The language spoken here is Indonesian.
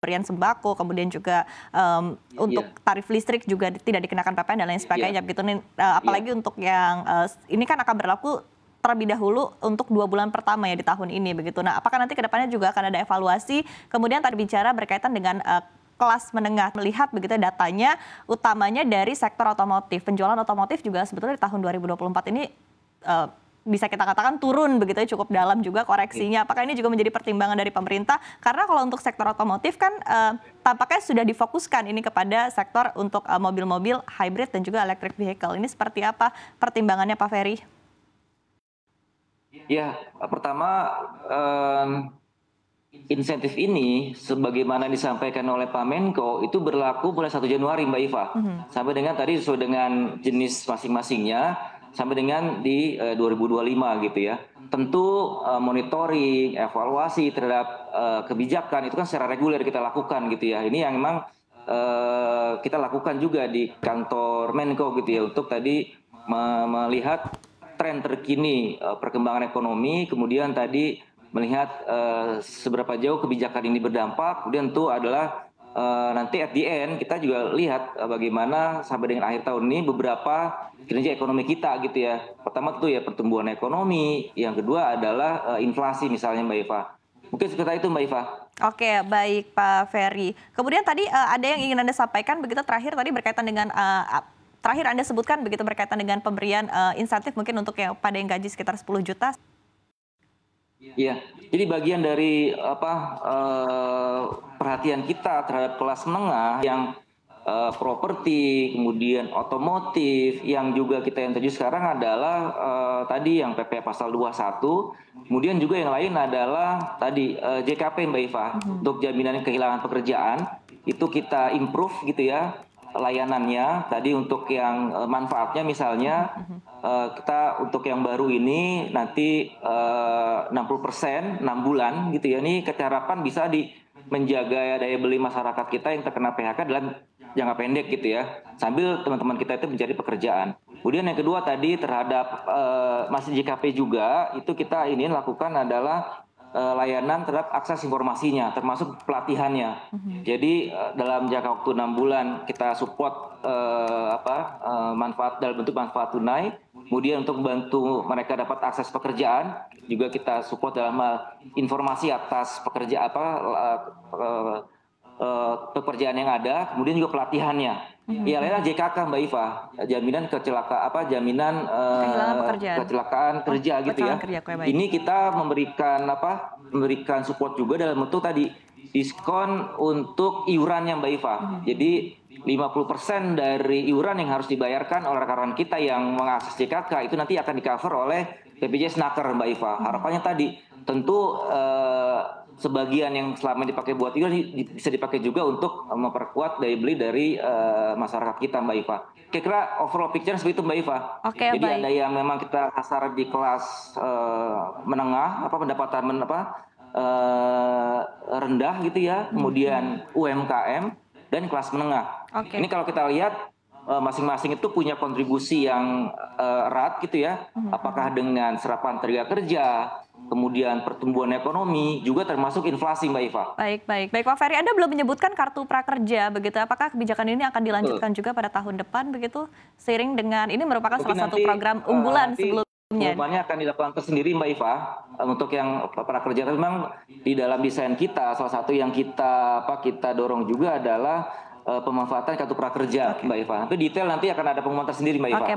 pemberian sembako, kemudian juga untuk Iya, tarif listrik juga tidak dikenakan PPN dan lain iya, sebagainya begitu nih, iya, apalagi untuk yang ini kan akan berlaku terlebih dahulu untuk 2 bulan pertama ya di tahun ini begitu. Nah, apakah nanti ke depannya juga akan ada evaluasi? Kemudian tadi bicara berkaitan dengan kelas menengah, melihat begitu ya datanya utamanya dari sektor otomotif. Penjualan otomotif juga sebetulnya di tahun 2024 ini eh, bisa kita katakan turun begitu ya, cukup dalam juga iya, koreksinya. Apakah ini juga menjadi pertimbangan dari pemerintah? Karena kalau untuk sektor otomotif kan tampaknya sudah difokuskan ini kepada sektor untuk mobil-mobil hybrid dan juga electric vehicle. Ini seperti apa pertimbangannya Pak Ferry? iya. Pertama, insentif ini sebagaimana disampaikan oleh Pak Menko itu berlaku mulai 1 Januari Mbak Iva. Mhm. Sampai dengan tadi sesuai dengan jenis masing-masingnya sampai dengan di 2025 gitu ya. Tentu monitoring, evaluasi terhadap kebijakan itu kan secara reguler kita lakukan gitu ya. Ini yang memang kita lakukan juga di kantor Menko gitu ya untuk tadi melihat tren terkini perkembangan ekonomi, kemudian tadi melihat seberapa jauh kebijakan ini berdampak, kemudian itu adalah nanti at the end kita juga lihat bagaimana sampai dengan akhir tahun ini beberapa kinerja ekonomi kita gitu ya. Pertama tentu ya pertumbuhan ekonomi, yang kedua adalah inflasi misalnya Mbak Eva. Mungkin seperti itu Mbak Eva. Oke, baik Pak Ferry. Kemudian tadi ada yang ingin Anda sampaikan begitu terakhir tadi berkaitan dengan terakhir Anda sebutkan begitu berkaitan dengan pemberian insentif mungkin untuk yang pada yang gaji sekitar 10 juta. Iya, jadi bagian dari apa perhatian kita terhadap kelas menengah yang properti, kemudian otomotif, yang juga kita yang tuju sekarang adalah tadi yang PP pasal 21, kemudian juga yang lain adalah tadi JKP Mbak Iva untuk jaminan kehilangan pekerjaan itu kita improve gitu ya layanannya tadi untuk yang manfaatnya misalnya kita untuk yang baru ini nanti 60% 6 bulan gitu ya ini keharapan bisa menjaga daya beli masyarakat kita yang terkena PHK dalam jangka pendek gitu ya sambil teman-teman kita itu mencari pekerjaan. Kemudian yang kedua tadi terhadap masih JKP juga itu kita ini lakukan adalah layanan terhadap akses informasinya termasuk pelatihannya. Jadi dalam jangka waktu 6 bulan kita support manfaat dalam bentuk manfaat tunai. Kemudian untuk membantu mereka dapat akses pekerjaan juga kita support dalam informasi atas pekerjaan yang ada, kemudian juga pelatihannya. Ya, lainnya JKK Mbak Iva, jaminan jaminan Kehilangan pekerjaan. kecelakaan kerja gitu ya. Kecelakaan kerja, oke, baik. Ini kita memberikan support juga dalam bentuk tadi diskon untuk iurannya Mbak Iva. Jadi 50% dari iuran yang harus dibayarkan oleh rekan-rekan kita yang mengakses JKK itu nanti akan di-cover oleh BPJS Naker Mbak Iva. Harapannya tadi tentu sebagian yang selama dipakai buat iuran bisa dipakai juga untuk memperkuat daya beli dari masyarakat kita Mbak Iva. Kira-kira overall picture seperti itu Mbak Iva. Oke, Jadi baik. ada yang memang kita sasar di kelas menengah, pendapatan rendah gitu ya, kemudian UMKM dan kelas menengah. Oke. Ini kalau kita lihat masing-masing itu punya kontribusi yang erat gitu ya, apakah dengan serapan tenaga kerja, kemudian pertumbuhan ekonomi, juga termasuk inflasi Mbak Iva. Baik, baik. Baik Pak Ferry, Anda belum menyebutkan kartu prakerja begitu. Apakah kebijakan ini akan dilanjutkan juga pada tahun depan begitu? Seiring dengan ini merupakan Mungkin salah satu nanti program unggulan nanti sebelumnya. pengumumannya akan dilakukan tersendiri Mbak Iva untuk yang prakerja. Tapi memang di dalam desain kita salah satu yang kita dorong juga adalah pemanfaatan kartu prakerja Mbak Iva. Tapi detail nanti akan ada pengumuman tersendiri Mbak Iva. Oke,